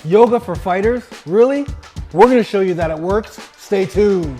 Yoga for fighters? Really? We're going to show you that it works. Stay tuned.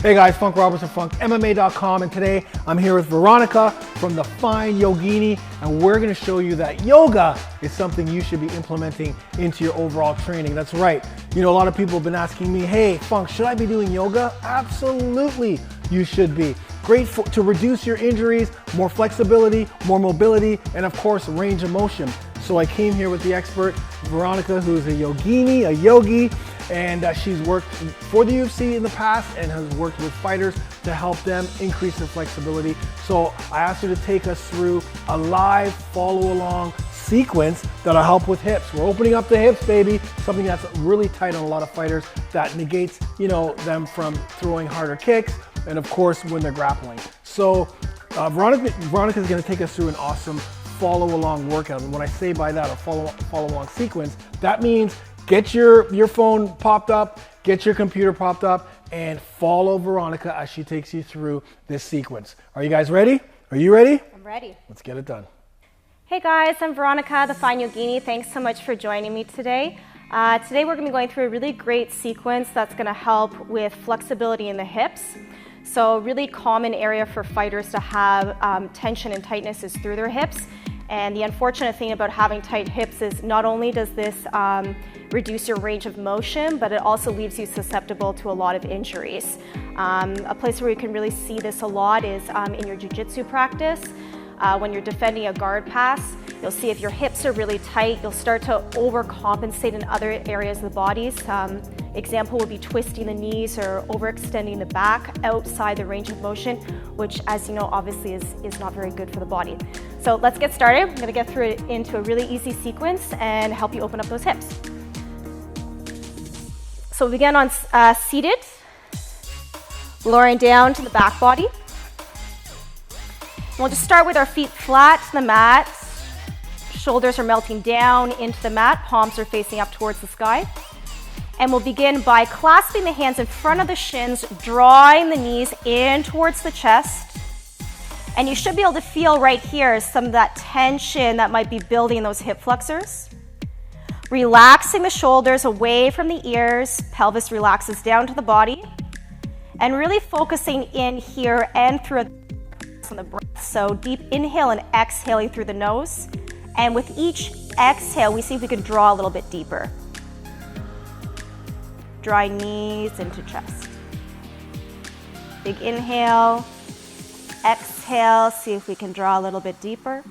Hey guys, Funk Robertson, FunkMMA.com, and today I'm here with Veronica from the Fine Yogini, and we're going to show you that yoga is something you should be implementing into your overall training. That's right. You know, a lot of people have been asking me, hey, Funk, should I be doing yoga? Absolutely, you should be. Great to reduce your injuries, more flexibility, more mobility, and of course, range of motion. So I came here with the expert, Veronica, who's a yogini, a yogi, and she's worked for the UFC in the past and has worked with fighters to help them increase their flexibility. So I asked her to take us through a live follow-along sequence that'll help with hips. We're opening up the hips, baby, something that's really tight on a lot of fighters that negates, you know, them from throwing harder kicks and of course when they're grappling. So Veronica is going to take us through an awesome follow-along workout. And when I say by that, a follow-along sequence, that means get your phone popped up, get your computer popped up, and follow Veronica as she takes you through this sequence. Are you guys ready? Are you ready? I'm ready. Let's get it done. Hey guys, I'm Veronica, the Fine Yogini. Thanks so much for joining me today. Today we're going to be going through a really great sequence that's going to help with flexibility in the hips. So a really common area for fighters to have tension and tightness is through their hips. And the unfortunate thing about having tight hips is not only does this reduce your range of motion, but it also leaves you susceptible to a lot of injuries. A place where you can really see this a lot is in your jujitsu practice. When you're defending a guard pass, you'll see if your hips are really tight, you'll start to overcompensate in other areas of the body. Example would be twisting the knees or overextending the back outside the range of motion, which, as you know, obviously is not very good for the body. So let's get started. I'm going to get through it into a really easy sequence and help you open up those hips. So we begin on seated, lowering down to the back body. We'll just start with our feet flat to the mat. Shoulders are melting down into the mat, palms are facing up towards the sky. And we'll begin by clasping the hands in front of the shins, drawing the knees in towards the chest. And you should be able to feel right here some of that tension that might be building in those hip flexors. Relaxing the shoulders away from the ears, pelvis relaxes down to the body. And really focusing in here and through on the breath. So deep inhale and exhaling through the nose. And with each exhale, we see if we can draw a little bit deeper. Drawing knees into chest. Big inhale. Exhale, see if we can draw a little bit deeper.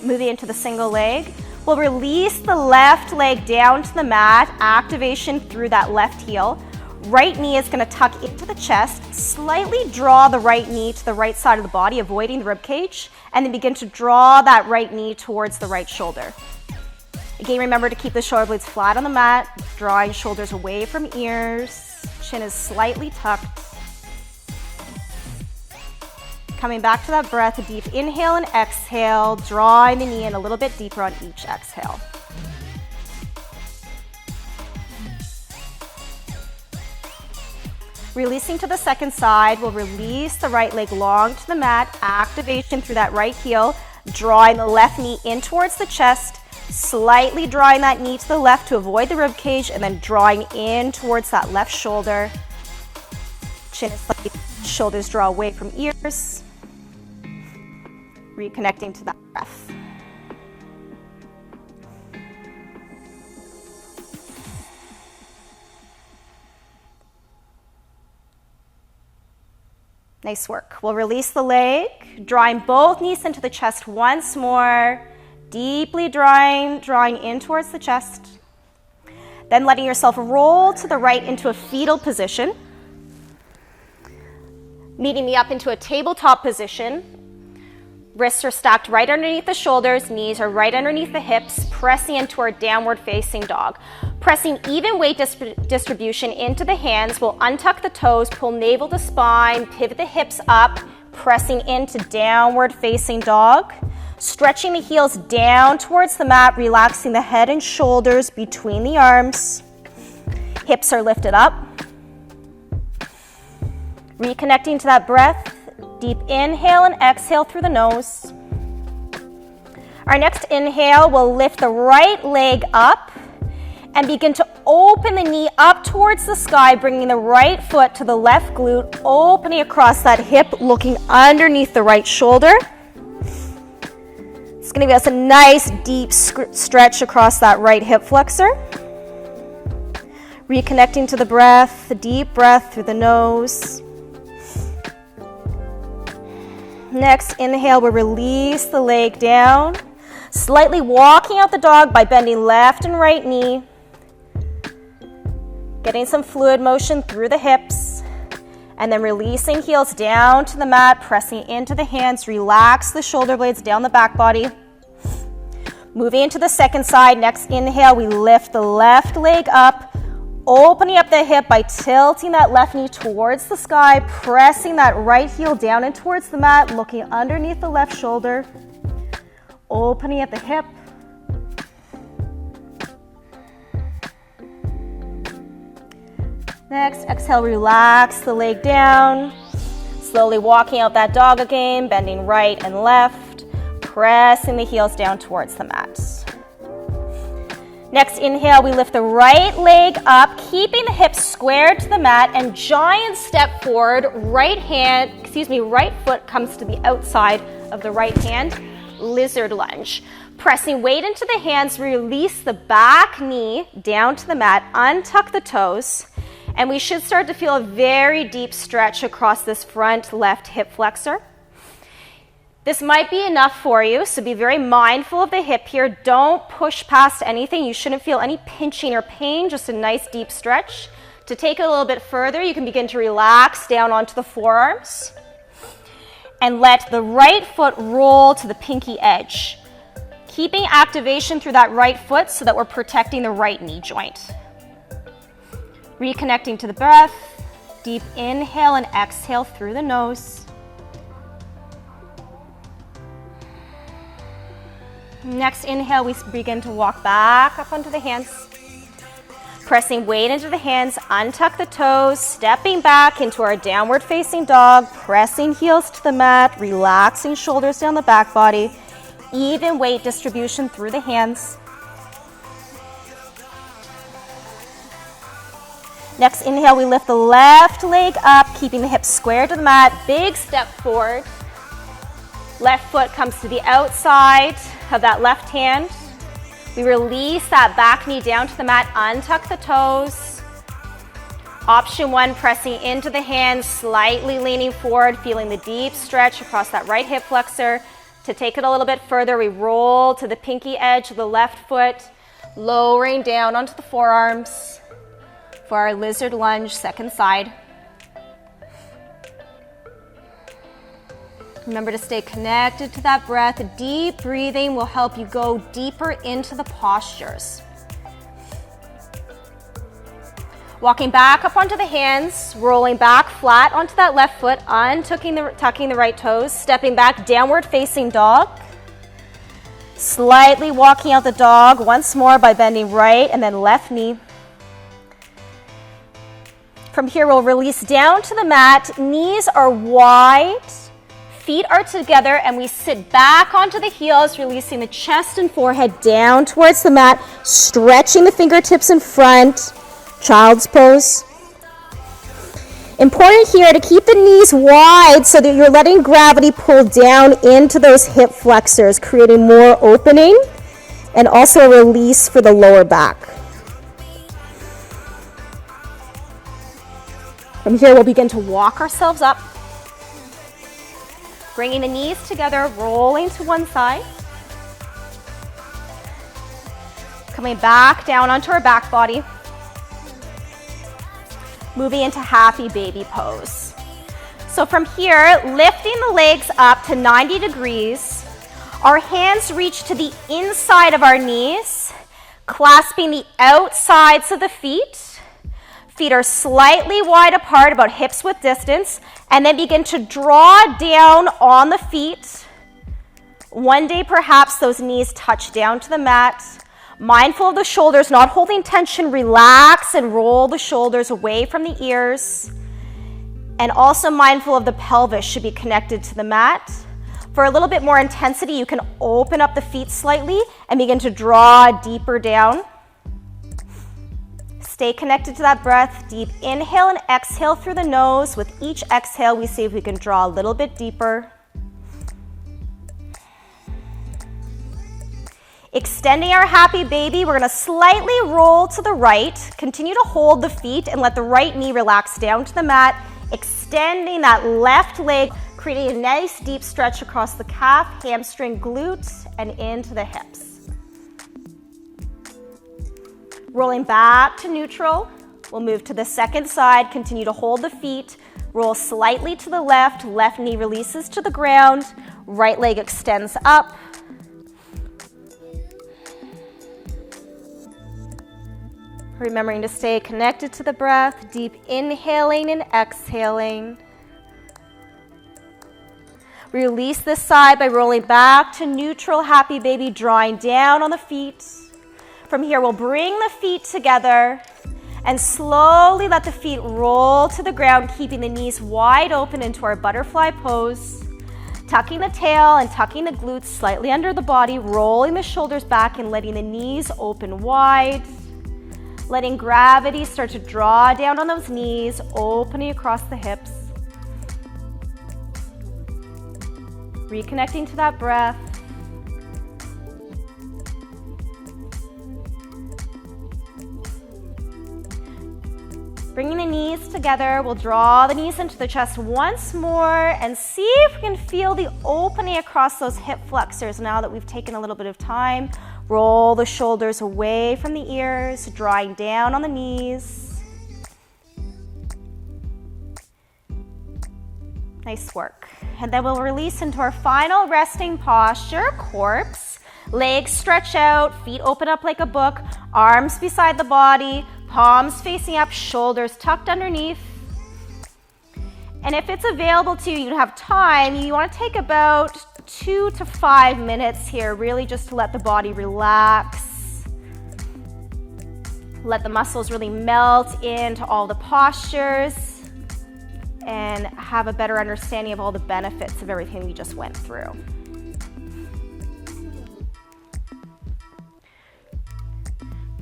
Moving into the single leg. We'll release the left leg down to the mat, activation through that left heel. Right knee is going to tuck into the chest, slightly draw the right knee to the right side of the body, avoiding the rib cage, and then begin to draw that right knee towards the right shoulder. Again, remember to keep the shoulder blades flat on the mat, drawing shoulders away from ears, chin is slightly tucked. Coming back to that breath, a deep inhale and exhale, drawing the knee in a little bit deeper on each exhale. Releasing to the second side, we'll release the right leg long to the mat, activation through that right heel, drawing the left knee in towards the chest, slightly drawing that knee to the left to avoid the rib cage, and then drawing in towards that left shoulder. Chin is slightly, shoulders draw away from ears. Reconnecting to that breath. Nice work. We'll release the leg, drawing both knees into the chest once more, deeply drawing in towards the chest. Then letting yourself roll to the right into a fetal position. Meeting me up into a tabletop position. Wrists are stacked right underneath the shoulders, knees are right underneath the hips, pressing into our downward facing dog. Pressing even weight distribution into the hands, we'll untuck the toes, pull navel to spine, pivot the hips up, pressing into downward facing dog. Stretching the heels down towards the mat, relaxing the head and shoulders between the arms. Hips are lifted up. Reconnecting to that breath. Deep inhale and exhale through the nose. Our next inhale, we'll lift the right leg up and begin to open the knee up towards the sky, bringing the right foot to the left glute, opening across that hip, looking underneath the right shoulder. It's going to give us a nice deep stretch across that right hip flexor. Reconnecting to the breath, the deep breath through the nose. Next inhale, we'll release the leg down, slightly walking out the dog by bending left and right knee. Getting some fluid motion through the hips, and then releasing heels down to the mat, pressing into the hands, relax the shoulder blades down the back body. Moving into the second side, next inhale, we lift the left leg up, opening up the hip by tilting that left knee towards the sky, pressing that right heel down and towards the mat, looking underneath the left shoulder, opening at the hip. Next, exhale, relax the leg down, slowly walking out that dog again, bending right and left, pressing the heels down towards the mat. Next inhale, we lift the right leg up, keeping the hips squared to the mat, and giant step forward. Right foot comes to the outside of the right hand, lizard lunge. Pressing weight into the hands, release the back knee down to the mat, untuck the toes, and we should start to feel a very deep stretch across this front left hip flexor. This might be enough for you, so be very mindful of the hip here. Don't push past anything. You shouldn't feel any pinching or pain, just a nice deep stretch. To take it a little bit further, you can begin to relax down onto the forearms and let the right foot roll to the pinky edge, keeping activation through that right foot so that we're protecting the right knee joint. Reconnecting to the breath, deep inhale and exhale through the nose. Next inhale, we begin to walk back up onto the hands. Pressing weight into the hands, untuck the toes, stepping back into our downward facing dog, pressing heels to the mat, relaxing shoulders down the back body, even weight distribution through the hands. Next inhale, we lift the left leg up, keeping the hips square to the mat, big step forward. Left foot comes to the outside of that left hand. We release that back knee down to the mat, untuck the toes. Option one, pressing into the hands, slightly leaning forward, feeling the deep stretch across that right hip flexor. To take it a little bit further, we roll to the pinky edge of the left foot, lowering down onto the forearms for our lizard lunge, second side. Remember to stay connected to that breath. Deep breathing will help you go deeper into the postures. Walking back up onto the hands, rolling back flat onto that left foot, tucking the right toes, stepping back, downward facing dog. Slightly walking out the dog once more by bending right and then left knee. From here, we'll release down to the mat. Knees are wide. Feet are together, and we sit back onto the heels, releasing the chest and forehead down towards the mat, stretching the fingertips in front, child's pose. Important here to keep the knees wide so that you're letting gravity pull down into those hip flexors, creating more opening and also a release for the lower back. From here, we'll begin to walk ourselves up. Bringing the knees together, rolling to one side. Coming back down onto our back body. Moving into happy baby pose. So from here, lifting the legs up to 90 degrees. Our hands reach to the inside of our knees, clasping the outsides of the feet. Feet are slightly wide apart, about hips width distance, and then begin to draw down on the feet One day, perhaps those knees touch down to the mat. Mindful of the shoulders, not holding tension, relax and roll the shoulders away from the ears. And also mindful of the pelvis should be connected to the mat. For a little bit more intensity, you can open up the feet slightly and begin to draw deeper down. Stay connected to that breath. Deep inhale and exhale through the nose. With each exhale, we see if we can draw a little bit deeper. Extending our happy baby, we're gonna slightly roll to the right. Continue to hold the feet and let the right knee relax down to the mat. Extending that left leg, creating a nice deep stretch across the calf, hamstring, glute, and into the hips. Rolling back to neutral. We'll move to the second side. Continue to hold the feet. Roll slightly to the left. Left knee releases to the ground. Right leg extends up. Remembering to stay connected to the breath, deep inhaling and exhaling. Release this side by rolling back to neutral, happy baby, drawing down on the feet. From here, we'll bring the feet together and slowly let the feet roll to the ground, keeping the knees wide open into our butterfly pose. Tucking the tail and tucking the glutes slightly under the body, rolling the shoulders back and letting the knees open wide. Letting gravity start to draw down on those knees, opening across the hips. Reconnecting to that breath. Bringing the knees together, we'll draw the knees into the chest once more and see if we can feel the opening across those hip flexors now that we've taken a little bit of time. Roll the shoulders away from the ears, drawing down on the knees. Nice work. And then we'll release into our final resting posture, corpse. Legs stretch out, feet open up like a book, arms beside the body, palms facing up, shoulders tucked underneath. And if it's available to you, you have time, you want to take about 2 to 5 minutes here, really just to let the body relax. Let the muscles really melt into all the postures and have a better understanding of all the benefits of everything we just went through.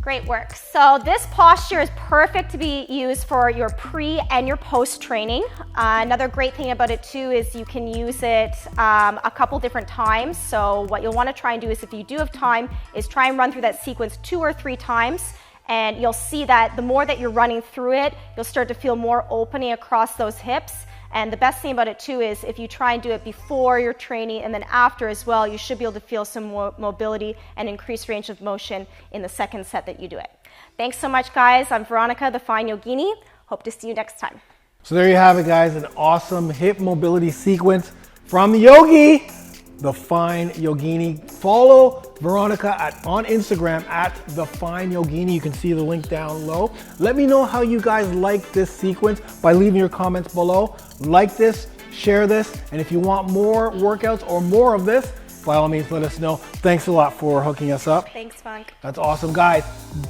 Great work. So this posture is perfect to be used for your pre and your post training. Another great thing about it too is you can use it a couple different times. So what you'll want to try and do is, if you do have time, is try and run through that sequence 2 or 3 times. And you'll see that the more that you're running through it, you'll start to feel more opening across those hips. And the best thing about it too is if you try and do it before your training and then after as well, you should be able to feel some more mobility and increased range of motion in the second set that you do it. Thanks so much, guys. I'm Veronica, the Fine Yogini. Hope to see you next time. So there you have it, guys, an awesome hip mobility sequence from Yogi, the Fine Yogini. Follow Veronica on Instagram at the Fine Yogini. You can see the link down low. Let me know how you guys like this sequence by leaving your comments below. Like this, share this, and if you want more workouts or more of this, by all means, let us know. Thanks a lot for hooking us up. Thanks, Funk. That's awesome, guys.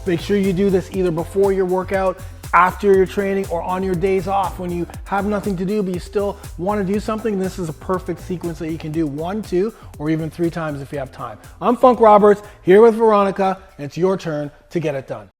Make sure you do this either before your workout, after your training, or on your days off when you have nothing to do but you still want to do something. This is a perfect sequence that you can do 1, 2, or even 3 times if you have time. I'm Funk Roberts here with Veronica, and it's your turn to get it done.